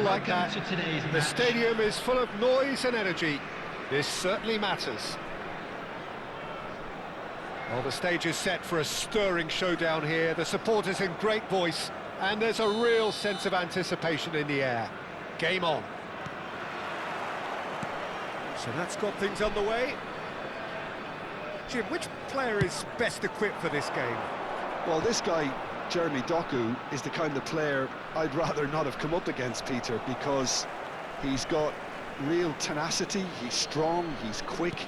like that. The stadium is full of noise and energy. This certainly matters. Well, the stage is set for a stirring showdown here. The supporters in great voice, and there's a real sense of anticipation in the air. Game on. So that's got things on the way. Jim, which player is best equipped for this game? Well, this guy, Jeremy Doku, is the kind of player I'd rather not have come up against, Peter, because he's got real tenacity, he's strong, he's quick,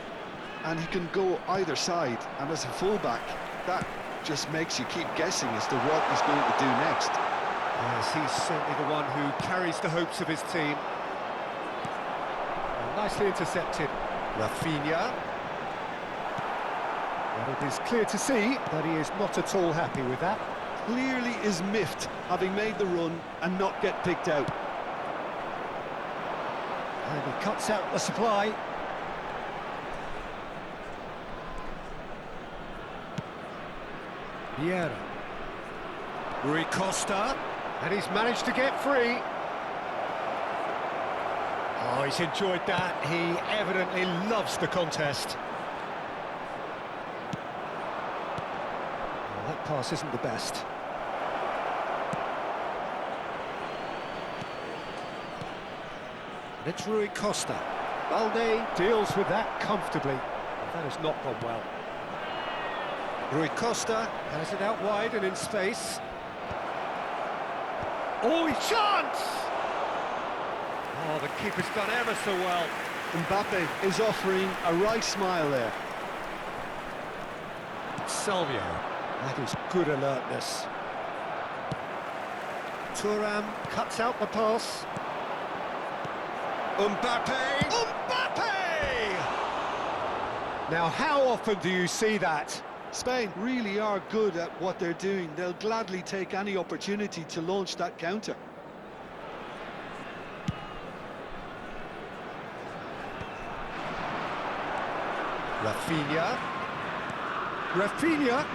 and he can go either side. And as a fullback, that just makes you keep guessing as to what he's going to do next. Yes, he's certainly the one who carries the hopes of his team. Well, nicely intercepted. Rafinha. Well, it is clear to see that he is not at all happy with that. Clearly is miffed, having made the run and not get picked out. And he cuts out the supply. Vieira. Rui Costa. And he's managed to get free. Oh, he's enjoyed that. He evidently loves the contest. Well, that pass isn't the best. It's Rui Costa. Balde deals with that comfortably. That has not gone well. Rui Costa has it out wide and in space. Oh, chance! Oh, the keeper's done ever so well. Mbappe is offering a right smile there. Salvio. That is good alertness. Thuram cuts out the pass. Mbappe! Mbappe! Now, how often do you see that? Spain really are good at what they're doing. They'll gladly take any opportunity to launch that counter. Rafinha. Rafinha.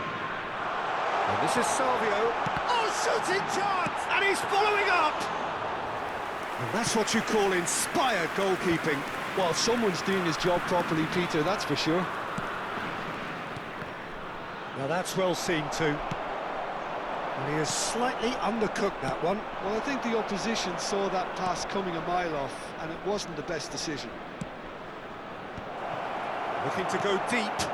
And this is Salvio. Oh, shooting chance! And he's following up! And that's what you call inspired goalkeeping. Well, someone's doing his job properly, Peter, that's for sure. Now that's well seen too. And he has slightly undercooked that one. Well, I think the opposition saw that pass coming a mile off, and it wasn't the best decision. Looking to go deep.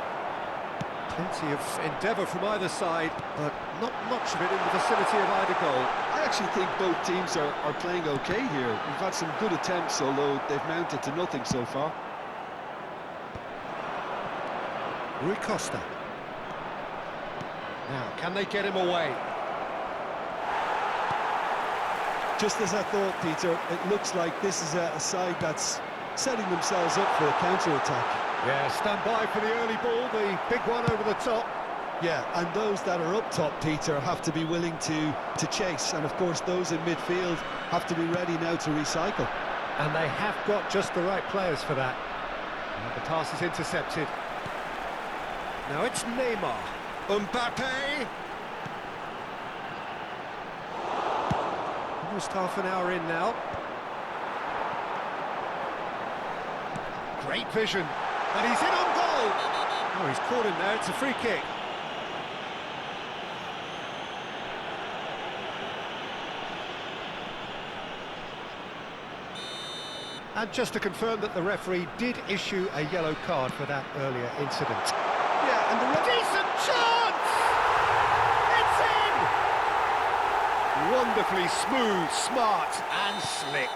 Plenty of endeavour from either side, but not much of it in the vicinity of either goal. I actually think both teams are playing okay here. We've had some good attempts, although they've mounted to nothing so far. Rui Costa. Now, can they get him away? Just as I thought, Peter, it looks like this is a side that's setting themselves up for a counter-attack. Yeah, stand by for the early ball, the big one over the top. Yeah, and those that are up top, Peter, have to be willing to chase. And, of course, those in midfield have to be ready now to recycle. And they have got just the right players for that. And the pass is intercepted. Now it's Neymar. Mbappe! Almost half an hour in now. Great vision. And he's in on goal! Oh, he's caught him there, it's a free kick. And just to confirm that the referee did issue a yellow card for that earlier incident. Yeah, and the decent chance! It's in! Wonderfully smooth, smart and slick.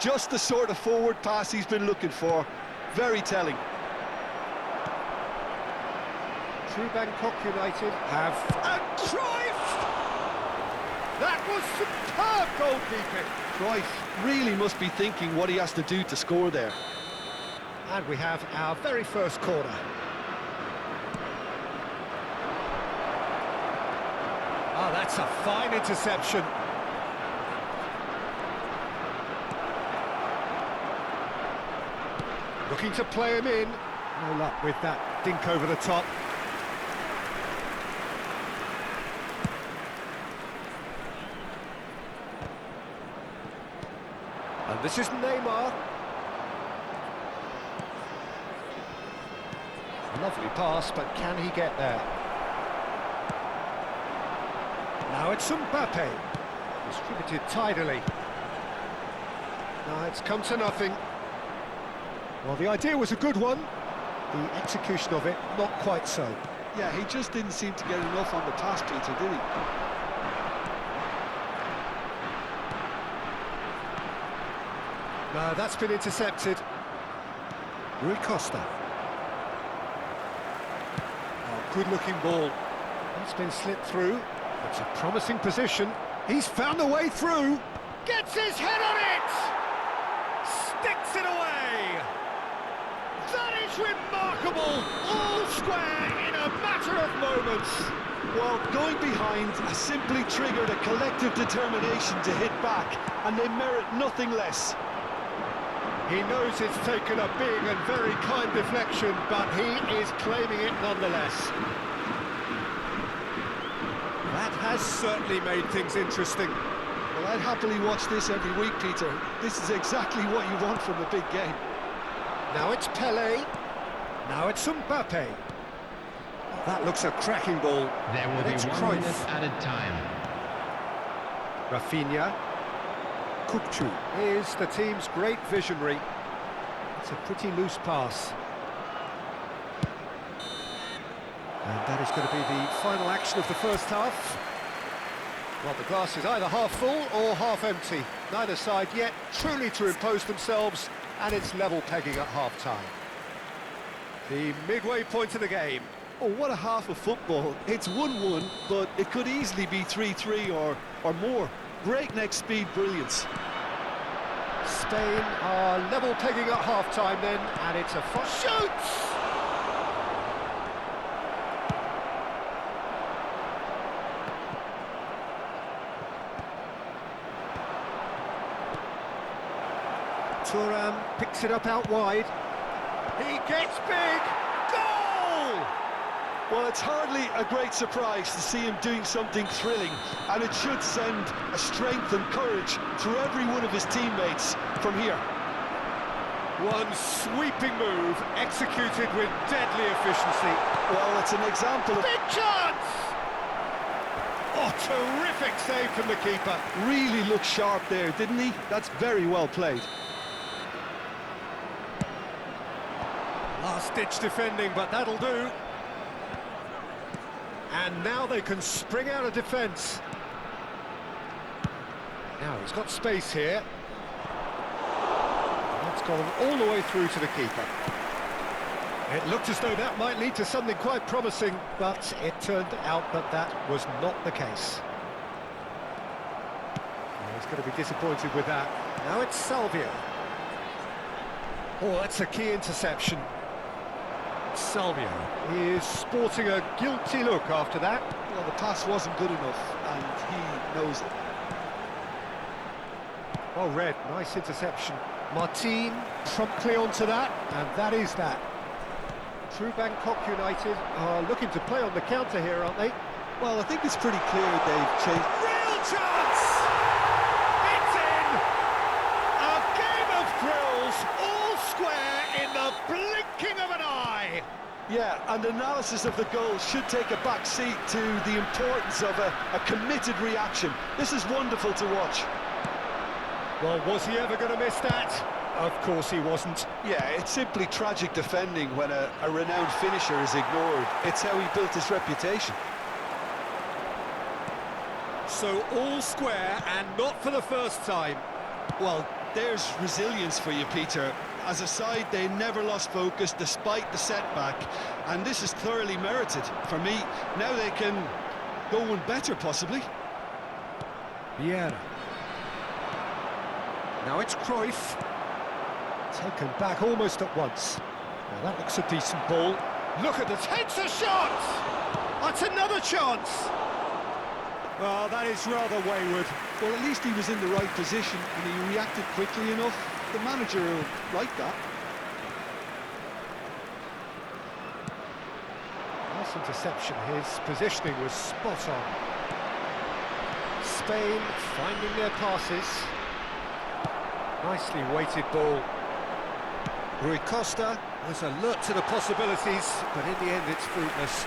Just the sort of forward pass he's been looking for. Very telling. True Bangkok United have... And Cruyff! That was superb goalkeeping. Cruyff really must be thinking what he has to do to score there. And we have our very first corner. Oh, that's a fine interception. Looking to play him in. No luck with that dink over the top. And this is Neymar. Lovely pass, but can he get there? Now it's Mbappe. Distributed tidily. Now it's come to nothing. Well, the idea was a good one. The execution of it, not quite so. Yeah, he just didn't seem to get enough on the pass, Peter, did he? No, that's been intercepted. Rui Costa. Oh, good-looking ball. That's been slipped through. It's a promising position. He's found a way through. Gets his head on it! Sticks it away! That is remarkable! All square in a matter of moments. Well, going behind has simply triggered a collective determination to hit back, and they merit nothing less. He knows it's taken a big and very kind deflection, but he is claiming it nonetheless. That has certainly made things interesting. Well, I'd happily watch this every week, Peter. This is exactly what you want from a big game. Now it's Pelé. Now it's Mbappe. That looks a cracking ball. There will be 1 minute added time. Rafinha. Kupchu is the team's great visionary. It's a pretty loose pass. And that is going to be the final action of the first half. Well, the glass is either half full or half empty. Neither side yet truly to impose themselves, and it's level pegging at half-time. The midway point of the game. Oh, what a half of football. It's 1-1, but it could easily be 3-3 or more. Breakneck speed brilliance. Spain are level pegging at half-time then, and it's a shoots! Thuram picks it up out wide. He gets big! Goal! Well, it's hardly a great surprise to see him doing something thrilling, and it should send a strength and courage through every one of his teammates from here. One sweeping move, executed with deadly efficiency. Well, it's an example of... Big chance! Oh, terrific save from the keeper. Really looked sharp there, didn't he? That's very well played. Last-ditch defending, but that'll do. And now they can spring out of defence. Now he's got space here. That's gone all the way through to the keeper. It looked as though that might lead to something quite promising, but it turned out that that was not the case. He's going to be disappointed with that. Now it's Salvio. Oh, that's a key interception. Salvio is sporting a guilty look after that. Well, the pass wasn't good enough, and he knows it. Well read, nice interception. Martin promptly onto that, and that is that. True Bangkok United are looking to play on the counter here, aren't they? Well, I think it's pretty clear they've changed... Real chance! It's in! A game of thrills, all square in the blinking of an eye! Yeah, and analysis of the goal should take a back seat to the importance of a committed reaction. This is wonderful to watch. Well, was he ever going to miss that? Of course he wasn't. Yeah, it's simply tragic defending when a renowned finisher is ignored. It's how he built his reputation. So all square, and not for the first time. Well, there's resilience for you, Peter. As a side, they never lost focus despite the setback, and this is thoroughly merited. For me, now they can go one better, possibly. Vieira. Now it's Cruyff. Taken back almost at once. Well, that looks a decent ball. Look at the takes a shot! That's another chance! Well, that is rather wayward. Well, at least he was in the right position and he reacted quickly enough. The manager will like that. Nice interception. His positioning was spot on. Spain finding their passes. Nicely weighted ball. Rui Costa was alert to the possibilities, but in the end it's fruitless.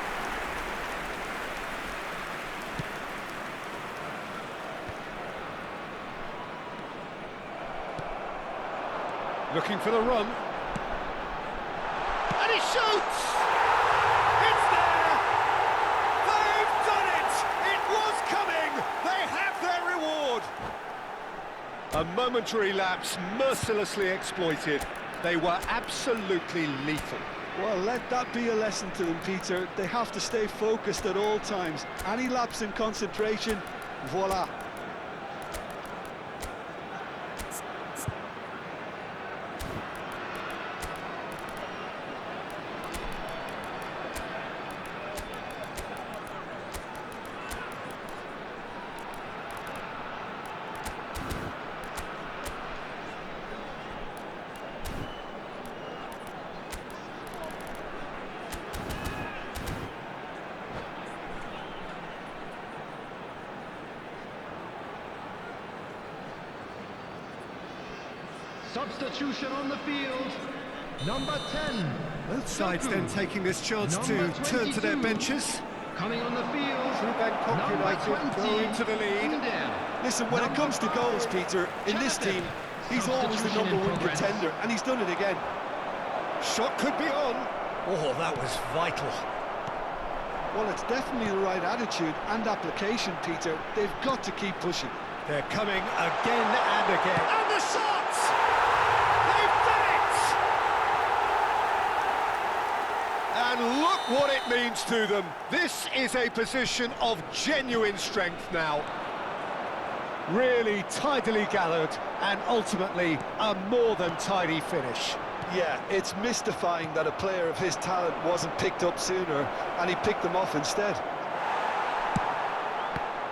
Looking for the run. And he shoots! It's there! They've done it! It was coming! They have their reward! A momentary lapse mercilessly exploited. They were absolutely lethal. Well, let that be a lesson to them, Peter. They have to stay focused at all times. Any lapse in concentration, voila. Substitution on the field. Number 10. Both sides then taking this chance to turn to their benches. Coming on the field. Bangkok United go into the lead. Listen, when it comes to goals, Peter, in this team, he's always the #1 contender, and he's done it again. Shot could be on. Oh, that was vital. Well, it's definitely the right attitude and application, Peter. They've got to keep pushing. They're coming again and again. And the shots! They've done it! And look what it means to them. This is a position of genuine strength now. Really tidily gathered and ultimately a more than tidy finish. Yeah, it's mystifying that a player of his talent wasn't picked up sooner, and he picked them off instead.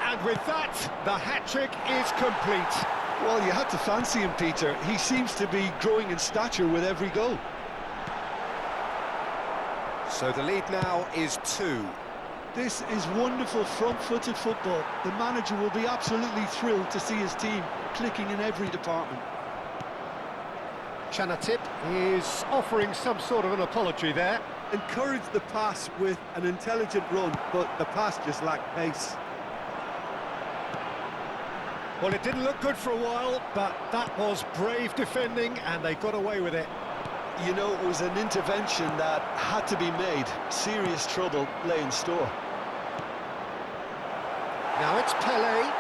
And with that, the hat-trick is complete. Well, you had to fancy him, Peter. He seems to be growing in stature with every goal. So the lead now is 2. This is wonderful front-footed football. The manager will be absolutely thrilled to see his team clicking in every department. Chanatip is offering some sort of an apology there. Encouraged the pass with an intelligent run, but the pass just lacked pace. Well, it didn't look good for a while, but that was brave defending, and they got away with it. You know, it was an intervention that had to be made. Serious trouble lay in store. Now it's Pele.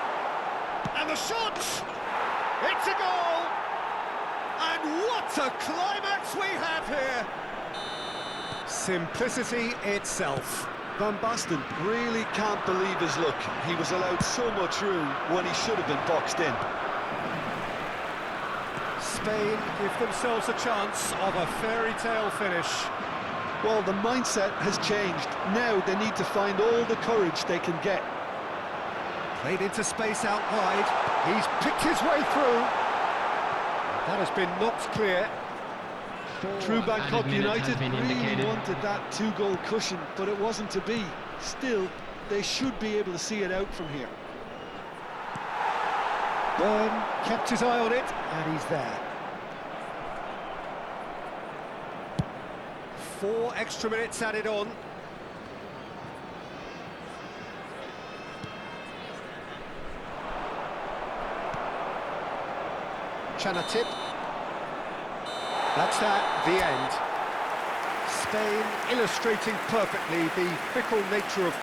And the shot! It's a goal! And what a climax we have here! Simplicity itself. Van Basten really can't believe his luck. He was allowed so much room when he should have been boxed in. Spain give themselves a chance of a fairy tale finish. Well, the mindset has changed. Now they need to find all the courage they can get. Played into space out wide. He's picked his way through. That has been knocked clear. True Bangkok United really wanted that 2-goal cushion, but it wasn't to be. Still, they should be able to see it out from here. Byrne kept his eye on it, and he's there. 4 extra minutes added on. Chanatip. That's that, the end. Spain illustrating perfectly the fickle nature of